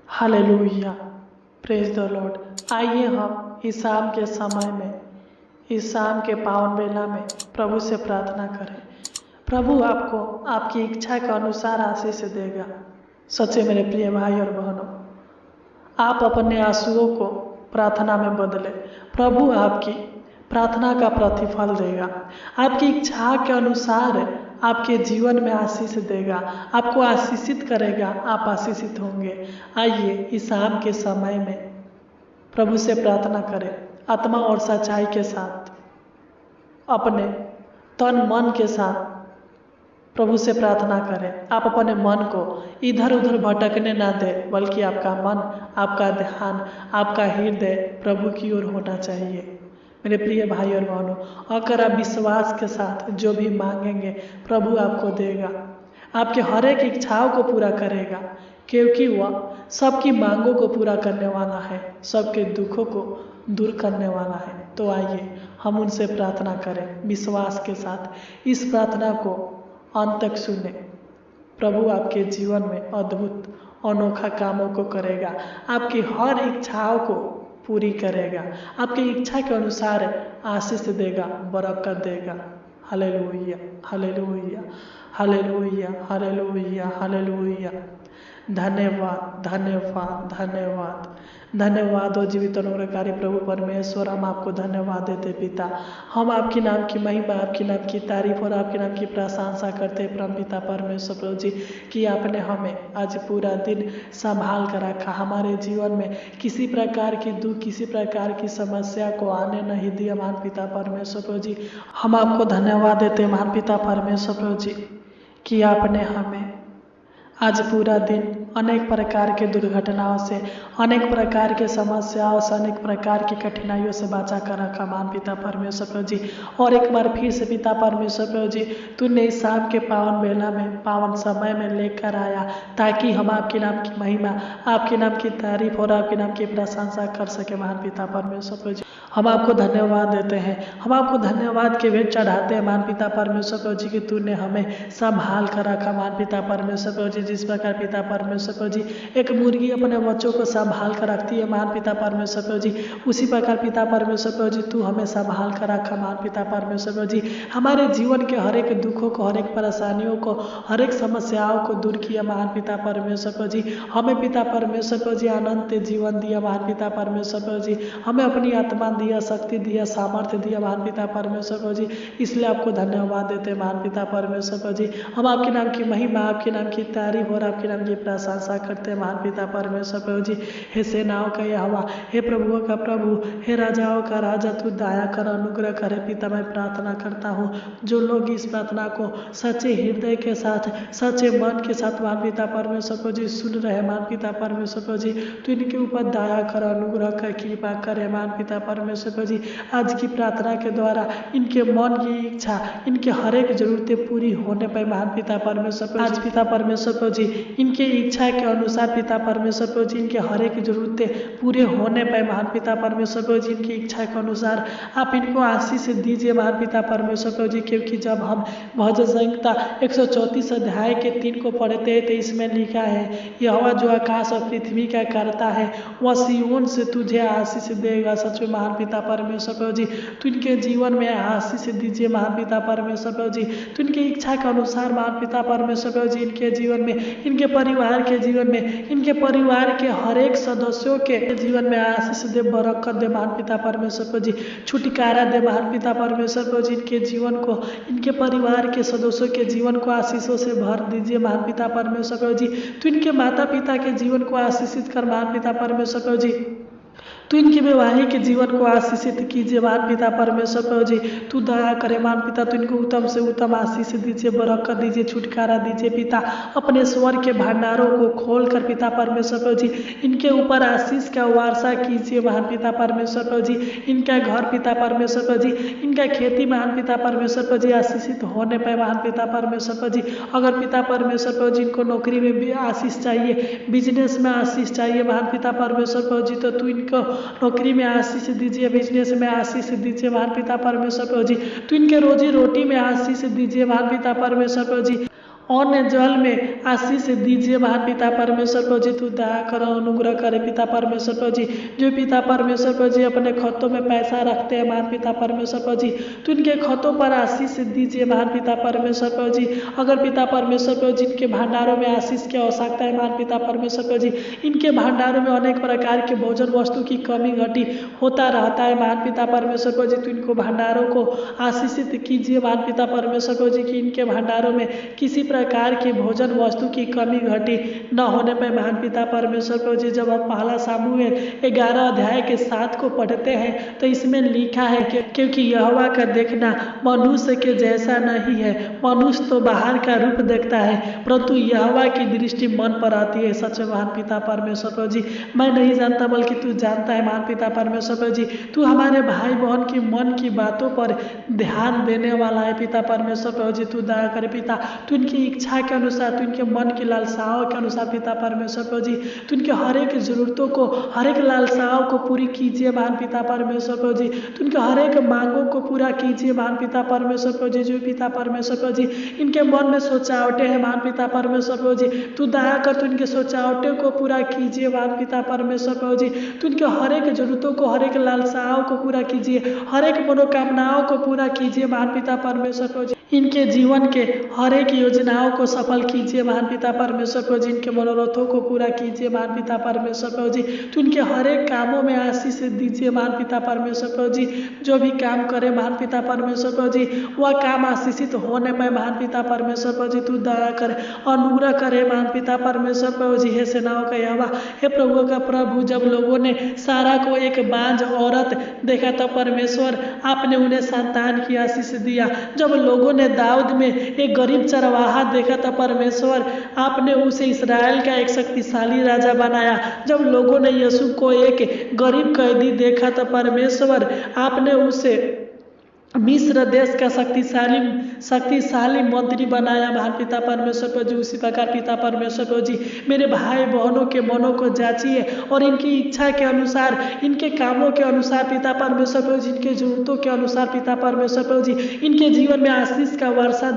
Hallelujah, praise the Lord. आइए हम इस शाम के समय में, इस शाम के पावन बेला में प्रभु से प्रार्थना करें। प्रभु आपको आपकी इच्छा के अनुसार आशीष देगा। सच्चे मेरे प्रिय भाई और बहनों, आप अपने आंसुओं को प्रार्थना में बदले। प्रभु आपकी प्रार्थना का प्रतिफल देगा। आपकी इच्छा के अनुसार आपके जीवन में आशीष देगा, आपको आशीषित करेगा, आप आशीषित होंगे। आइए इस शाम के समय में प्रभु से प्रार्थना करें, आत्मा और सच्चाई के साथ, अपने तन मन के साथ प्रभु से प्रार्थना करें। आप अपने मन को इधर उधर भटकने ना दें, बल्कि आपका मन, आपका ध्यान, आपका हृदय प्रभु की ओर होना चाहिए। मेरे प्रिय भाई और बहनों, अगर आप विश्वास के साथ जो भी मांगेंगे प्रभु आपको देगा, आपके हर एक इच्छाओं को पूरा करेगा, क्योंकि वह सबकी मांगों को पूरा करने वाला है, सबके दुखों को दूर करने वाला है। तो आइए हम उनसे प्रार्थना करें विश्वास के साथ। इस प्रार्थना को अंत तक सुने। प्रभु आपके जीवन में अद्भुत अनोखा कामों को करेगा, आपकी हर इच्छाओं को पूरी करेगा, आपकी इच्छा के अनुसार आशीष देगा, बरकत देगा। Hallelujah, hallelujah, hallelujah, hallelujah, hallelujah. धन्यवाद, धन्यवाद, धन्यवाद, धन्यवाद। और जीवित अनुग्रहकारी प्रभु परमेश्वर, हम आपको धन्यवाद देते पिता। हम आपके नाम की महिमा, आपके नाम की तारीफ और आपके नाम की प्रशंसा करते हैं परम पिता परमेश्वर प्रभु जी, कि आपने हमें आज पूरा दिन संभाल कर रखा। हमारे जीवन में किसी प्रकार की दुख, किसी प्रकार की समस्या को आने नहीं दिया महान पिता परमेश्वर प्रभु जी। हम आपको धन्यवाद देते हैं महान पिता परमेश्वर प्रभु जी, कि आपने हमें आज पूरा दिन अनेक प्रकार के दुर्घटनाओं से, अनेक प्रकार के समस्याओं से, अनेक प्रकार की कठिनाइयों से बचा कर रखा महान पिता परमेश्वर प्रभु जी। और एक बार फिर से पिता परमेश्वर प्रभु जी, तूने इस शाम के पावन बेला में, पावन समय में लेकर आया, ताकि हम आपके नाम की महिमा, आपके नाम की तारीफ और आपके नाम की प्रशंसा कर सके महान पिता परमेश्वर प्रभु जी। हम आपको धन्यवाद देते हैं, हम आपको धन्यवाद के भेंट चढ़ाते हैं महान पिता परमेश्वर प्रभु जी, कि तूने हमें संभाल कर रखा महान पिता परमेश्वर प्रभु जी। जिस प्रकार पिता परमेश्वर प्रभु जी एक मुर्गी अपने बच्चों को संभाल कर रखती है महान पिता परमेश्वर प्रभु जी, उसी प्रकार पिता परमेश्वर प्रभु जी तू हमें संभाल कर रखा महान पिता परमेश्वर प्रभु जी। हमारे जीवन के हर एक दुखों को, हर एक परेशानियों को, हर एक समस्याओं को दूर किया महान पिता परमेश्वर प्रभु जी। हमें पिता परमेश्वर प्रभु जी अनंत जीवन दिया महान पिता परमेश्वर प्रभु जी। हमें अपनी आत्मा दिया, शक्ति दिया, सामर्थ्य दिया महान पिता परमेश्वर प्रभु जी। इसलिए आपको धन्यवाद देते हैं महान पिता परमेश्वर प्रभु जी। हम आपके नाम की महिमा, आपके नाम की तारीफ और आपके नाम की प्रशंसा करते हैं महान पिता परमेश्वर प्रभु जी। हे सेनाओं का यहोवा, हे प्रभुओं का प्रभु, हे राजाओं का राजा, तू दया कर, अनुग्रह करे पिता। मैं प्रार्थना करता हूँ जो लोग इस प्रार्थना को सच्चे हृदय के साथ, सच्चे मन के साथ महान पिता परमेश्वर प्रभु जी सुन रहे महान पिता परमेश्वर प्रभु जी, तो इनके ऊपर दया कर, अनुग्रह कर, कृपा करे महान पिता परमेश्वर प्रभु जी। आज की प्रार्थना के द्वारा इनके मन की इच्छा, इनके हर एक जरूरतें पूरी होने पर महान पिता परमेश्वर प्रभु आज पिता परमेश्वर प्रभु जी इनके इच्छा के अनुसार पिता परमेश्वर प्रभु जी इनके हर एक जरूरतें पूरे होने पर महान पिता परमेश्वर प्रभु जी इनकी इच्छा के अनुसार आप इनको आशीष दीजिए महान पिता परमेश्वर प्रभु जी। क्योंकि जब हम भजन संहिता 134 अध्याय के 3 को पढ़ते हैं तो इसमें लिखा है, यहोवा जो आकाश और पृथ्वी का करता है वह सिय्योन से तुझे आशीष देगा। सच में महान पिता परमेश्वर प्रभु जी तो इनके जीवन में आशीष दीजिए महान पिता परमेश्वर प्रभु जी। तो इनकी इच्छा के अनुसार महान पिता परमेश्वर प्रभु जी इनके जीवन में, इनके परिवार के जीवन में, इनके परिवार के हर एक सदस्यों के जीवन में आशीष दे, बरकत दे महान पिता परमेश्वर प्रभु जी। छुटकारा दे महान पिता परमेश्वर प्रभु जी। इनके जीवन को, इनके परिवार के सदस्यों के जीवन को आशीषों से भर दीजिए महान पिता परमेश्वर प्रभु जी। तो इनके माता पिता के जीवन को आशीषित कर महान पिता परमेश्वर प्रभु जी। तो इनके वैवाहिक जीवन को आशीषित कीजिए महान पिता परमेश्वर प्रभु जी। तू दया करे महान पिता, तो इनको उत्तम से उत्तम आशीष दीजिए, बरकत दीजिए, छुटकारा दीजिए पिता। अपने स्वर के भंडारों को खोल कर पिता परमेश्वर प्रभु जी इनके ऊपर आशीष का वर्षा कीजिए महान पिता परमेश्वर प्रभु जी। इनका घर पिता परमेश्वर प्रभु जी, इनका खेती महान पिता परमेश्वर प्रभु जी आशीषित होने पर महान पिता परमेश्वर प्रभु जी। अगर पिता परमेश्वर प्रभु जी इनको नौकरी में भी आशीष चाहिए, बिजनेस में आशीष चाहिए महान पिता परमेश्वर प्रभु जी, तो तू इनको नौकरी में आशीष दीजिए, बिजनेस में आशीष दीजिए महान पिता परमेश्वर प्रभु जी। तो इनके रोजी रोटी में आशीष दीजिए महान पिता परमेश्वर प्रभु जी। अन्य जल में आशीष दीजिए महान पिता परमेश्वर प्रभु जी। तू दया कर, अनुग्रह करे पिता परमेश्वर प्रभु जी। जो पिता परमेश्वर प्रभु जी अपने खातों में पैसा रखते हैं महान पिता परमेश्वर प्रभु जी, तो इनके खातों पर आशीष दीजिए महान पिता परमेश्वर प्रभु जी। अगर पिता परमेश्वर प्रभु जी इनके भंडारों में आशीष की आवश्यकता है महान पिता परमेश्वर प्रभु जी, इनके भंडारों में अनेक प्रकार के भोजन वस्तु की कमी घटी होता रहता है महान पिता परमेश्वर प्रभु जी, तो इनको भंडारों को आशीषित कीजिए महान पिता परमेश्वर प्रभु जी कि इनके भंडारों में किसी प्रकार की भोजन वस्तु की कमी घटी न होने पर महान पिता परमेश्वर प्रभु जी। जब हम पहला सामुएल 11 अध्याय के 7 को पढ़ते हैं तो इसमें लिखा है कि क्योंकि यहोवा का देखना मनुष्य के जैसा नहीं है, मनुष्य तो बाहर का रूप देखता है परंतु यहोवा की दृष्टि मन पर आती है। सच महान पिता परमेश्वर प्रभु जी, मैं नहीं जानता बल्कि तू जानता है महान पिता परमेश्वर प्रभु जी। तू हमारे भाई बहन की मन की बातों पर ध्यान देने वाला है पिता परमेश्वर प्रभु जी। तू दया करे पिता, तू इनकी इच्छा के अनुसार, तू इनके मन की लालसाओं के अनुसार पिता परमेश्वर प्रभु जी, तू इनके हर एक जरूरतों को, हर एक लालसाओं को पूरी कीजिए महान पिता परमेश्वर प्रभु जी। तू इनके हर एक मांगों को पूरा कीजिए महान पिता परमेश्वर प्रभु जी। जो पिता परमेश्वर प्रभु जी इनके मन में सोचावटे है महान पिता परमेश्वर प्रभु जी, तू दया कर, तू इनके सोचावटे को पूरा कीजिए महान पिता परमेश्वर प्रभु जी। तू इनके हर एक जरूरतों को, हर एक लालसाओं को पूरा कीजिए, हर एक मनोकामनाओं को पूरा कीजिए महान पिता परमेश्वर प्रभु जी। इनके जीवन के हर एक योजनाओं को सफल कीजिए महान पिता परमेश्वर प्रभु जी। इनके मनोरथों को पूरा कीजिए महान पिता परमेश्वर प्रभु जी। तो इनके हर एक कामों में आशीष दीजिए महान पिता परमेश्वर प्रभु जी। जो भी काम करे महान पिता परमेश्वर प्रभु जी, वह काम आशीषित होने पर महान पिता परमेश्वर प्रभु जी तू दया करे, अनुग्रह करे महान पिता परमेश्वर प्रभु जी। हे सेनाओं का यहोवा, हे प्रभु का प्रभु, जब लोगों ने सारा को एक बांझ औरत देखा तब परमेश्वर आपने उन्हें संतान की आशीष दिया। जब लोगों ने दाऊद में एक गरीब चरवाहा देखा था परमेश्वर आपने उसे इस्राएल का एक शक्तिशाली राजा बनाया। जब लोगों ने यीशु को एक गरीब कैदी देखा था परमेश्वर आपने उसे मिस्र देश का शक्तिशाली मंत्री बनाया महान पिता परमेश्वर प्रभु जी। उसी प्रकार पिता परमेश्वर प्रभु जी मेरे भाई बहनों के मनों को जांचिए और इनकी इच्छा के अनुसार, इनके कामों के अनुसार पिता परमेश्वर प्रभु जी, इनके जरूरतों के अनुसार पिता परमेश्वर प्रभु जी, इनके जीवन में आशीष का वर्षा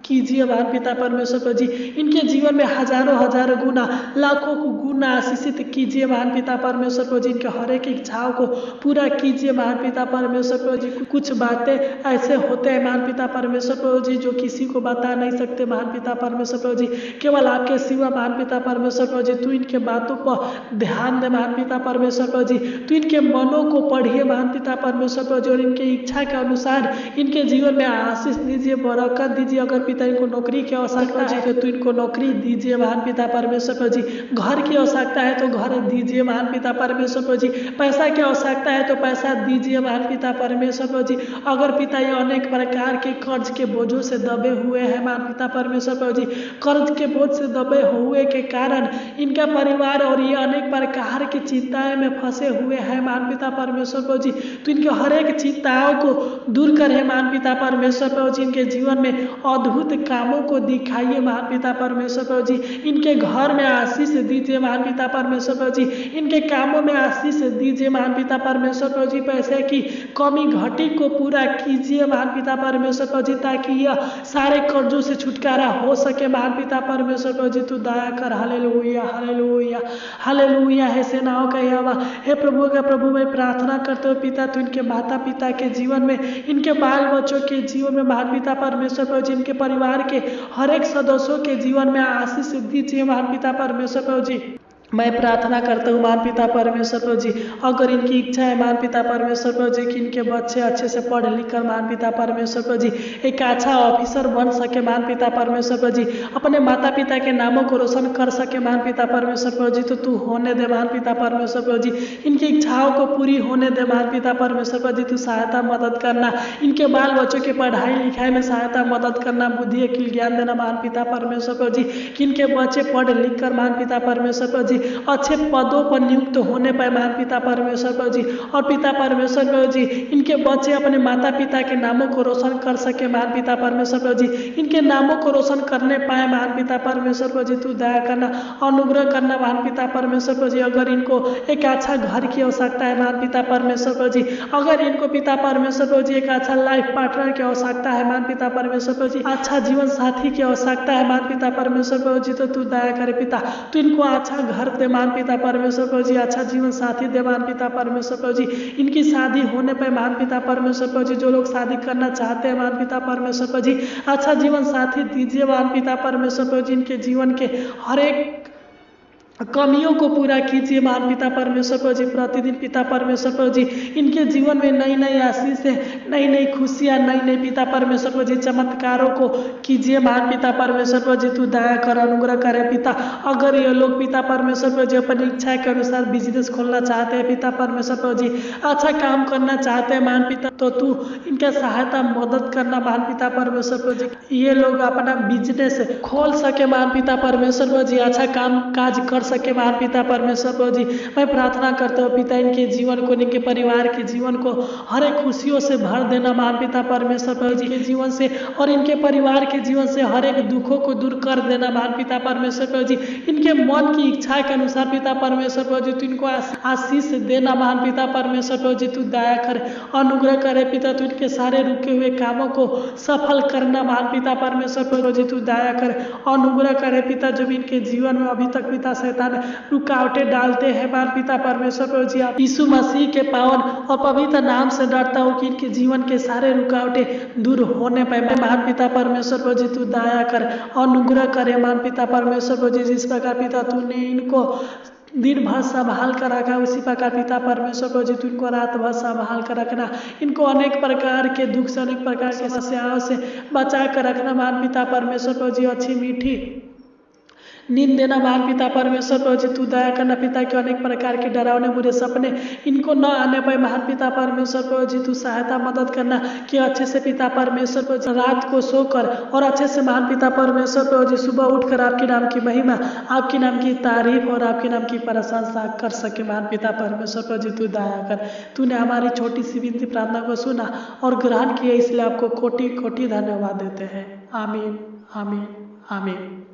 कीजिए महान पिता परमेश्वर प्रभु जी। इनके जीवन में हजारों गुना, लाखों गुना आशीषित कीजिए महान पिता परमेश्वर प्रभु जी। इनके हर एक इच्छाओं को पूरा कीजिए महान पिता परमेश्वर प्रभु जी। कुछ बातें ऐसे होते हैं महान पिता परमेश्वर प्रभु जी जो किसी को बता नहीं सकते महान पिता परमेश्वर प्रभु जी, केवल आपके सिवा महान पिता परमेश्वर प्रभु जी। तू इनके बातों पर ध्यान दे महान पिता परमेश्वर प्रभु जी। तू इनके मनों को पढ़िए महान पिता परमेश्वर प्रभु जी और इनके इच्छा के अनुसार इनके जीवन में आशीष दीजिए, बरकत दीजिए। अगर पिता इनको नौकरी की आवश्यकता है तो तू इनको नौकरी दीजिए महान पिता परमेश्वर प्रभु जी। घर की आवश्यकता है तो घर दीजिए महान पिता परमेश्वर प्रभु जी। पैसा की आवश्यकता है तो पैसा दीजिए महान पिता परमेश्वर प्रभु जी। अगर पिता ये अनेक प्रकार के कर्ज के बोझों से दबे हुए हैं महान पिता परमेश्वर प्रभु जी, कर्ज के बोझ से दबे हुए के कारण इनका परिवार और ये अनेक प्रकार की चिंताएं में फंसे हुए हैं महान पिता परमेश्वर प्रभु जी। तो इनके हर एक चिंताओं को दूर करे महान पिता परमेश्वर प्रभु जी। इनके जीवन में अद्भुत कामों को दिखाइए महान पिता परमेश्वर प्रभु जी। इनके घर में आशीष दीजिए महान पिता परमेश्वर प्रभु जी। इनके कामों में आशीष दीजिए महान पिता परमेश्वर प्रभु जी। पैसे की कमी घटी को पूरा कीजिए महान पिता परमेश्वर प्रभु जी, ताकि यह सारे कर्जों से छुटकारा हो सके महान पिता परमेश्वर प्रभु जी। तू दया कर। Hallelujah hallelujah hallelujah. हे सेनाओं का यहोवा, हे प्रभु का प्रभु, मैं प्रार्थना करते हुए पिता तू इनके माता पिता के जीवन में, इनके बाल बच्चों के जीवन में महान पिता परमेश्वर प्रभु जी, इनके परिवार के हर एक सदस्यों के जीवन में आशीष दीजिए महान पिता परमेश्वर प्रभु जी। मैं प्रार्थना करता हूँ महान पिता परमेश्वर प्रभु जी, अगर इनकी इच्छा है महान पिता परमेश्वर प्रभु जी कि इनके बच्चे अच्छे से पढ़ लिख कर महान पिता परमेश्वर प्रभु जी एक अच्छा ऑफिसर बन सके महान पिता परमेश्वर प्रभु जी, अपने माता पिता के नामों को रोशन कर सके महान पिता परमेश्वर प्रभु जी, तो तू होने दे महान पिता परमेश्वर प्रभु जी। इनकी इच्छाओं को पूरी होने दे महान पिता परमेश्वर प्रभु जी। तू सहायता मदद करना, इनके बाल बच्चों के पढ़ाई लिखाई में सहायता मदद करना, बुद्धि अकील ज्ञान देना महान पिता परमेश्वर प्रभु जी कि इनके बच्चे पढ़ लिख कर महान पिता परमेश्वर प्रभु जी जी अच्छे पदों पर नियुक्त होने पाए महान पिता परमेश्वर प्रभु जी। और पिता परमेश्वर प्रभु जी इनके बच्चे अपने माता पिता के नामों को रोशन कर सके महान पिता परमेश्वर प्रभु जी। इनके नामों को रोशन करने पाए महान पिता परमेश्वर प्रभु जी। तू दया करना, अनुग्रह करना महान पिता परमेश्वर प्रभु जी। अगर इनको एक अच्छा घर की आवश्यकता है महान पिता परमेश्वर प्रभु जी, अगर इनको पिता परमेश्वर प्रभु जी एक अच्छा लाइफ पार्टनर की आवश्यकता है महान पिता परमेश्वर प्रभु जी, अच्छा जीवन साथी की आवश्यकता है महान पिता परमेश्वर प्रभु जी, तो तू दया करे पिता। तू इनको अच्छा घर दे महान पिता परमेश्वर प्रभु जी, अच्छा जीवन साथी दे महान पिता परमेश्वर प्रभु जी। इनकी शादी होने पर महान पिता परमेश्वर प्रभु जी, जो लोग शादी करना चाहते हैं महान पिता परमेश्वर प्रभु जी, अच्छा जीवन साथी दीजिए महान पिता परमेश्वर प्रभु जी। इनके जीवन के हर एक कमियों को पूरा कीजिए महान पिता परमेश्वर प्रभु जी। प्रतिदिन पिता परमेश्वर प्रभु जी इनके जीवन में नई नई आशीषें, नई नई खुशियाँ, नई नई पिता परमेश्वर प्रभु जी चमत्कारों को कीजिए महान पिता परमेश्वर प्रभु जी। तू दया कर, अनुग्रह करे पिता। अगर ये लोग पिता परमेश्वर प्रभु जी अपनी इच्छा के अनुसार बिजनेस खोलना चाहते हैं पिता परमेश्वर प्रभु जी, अच्छा काम करना चाहते हैं महान पिता, तो तू इनका सहायता मदद करना महान पिता परमेश्वर प्रभु जी। ये लोग अपना बिजनेस खोल सके महान पिता परमेश्वर प्रभु जी, अच्छा काम काज कर सके महान पिता परमेश्वर प्रभु जी। मैं प्रार्थना करता हूँ पिता इनके जीवन को, इनके परिवार के जीवन को हर एक खुशियों से भर देना महान पिता परमेश्वर प्रभु जी के जीवन से, और इनके परिवार के जीवन से हर एक दुखों को दूर कर देना महान पिता परमेश्वर प्रभु जी। इनके मन की इच्छा के अनुसार पिता परमेश्वर प्रभु जी तू इनको आशीष देना महान पिता परमेश्वर प्रभु जी। तू दया करे, अनुग्रह करे पिता। तू इनके सारे रुके हुए कामों को सफल करना महान पिता परमेश्वर प्रभु जी। तू दया करे, अनुग्रह करे पिता। जो भी इनके जीवन में अभी तक पिता शैतान रुकावटें डालते हैं महान पिता परमेश्वर प्रभु जी, आप यीशु मसीह के पावन और पवित्र नाम से डरता हूँ कि इनके जीवन के सारे रुकावटें दूर होने पाए महान पिता परमेश्वर प्रभु जी। तू दया कर, अनुग्रह करे महान पिता परमेश्वर प्रभु जी। जिस प्रकार पिता तूने इनको दिन भर संभाल कर रखा, उसी प्रकार पिता परमेश्वर प्रभु जी तू इनको रात भर संभाल कर रखना। इनको अनेक प्रकार के दुख से, अनेक प्रकार की समस्याओं से बचा कर रखना महान पिता परमेश्वर प्रभु जी। अच्छी मीठी नींद देना महान पिता परमेश्वर प्रभु जी। तू दया करना पिता के अनेक प्रकार के डरावने बुरे सपने इनको न आने पाए महान पिता परमेश्वर प्रभु जी। तू सहायता मदद करना कि अच्छे से पिता परमेश्वर प्रभु जी रात को सोकर और अच्छे से महान पिता परमेश्वर प्रभु जी सुबह उठकर आपके नाम की महिमा, आपके नाम की तारीफ और आपके नाम की प्रशंसा कर सके महान पिता परमेश्वर प्रभु जी। तू दया कर। तूने हमारी छोटी सी विनती प्रार्थना को सुना और ग्रहण किया, इसलिए आपको कोटि कोटि धन्यवाद देते हैं। आमीन, आमीन, आमीन।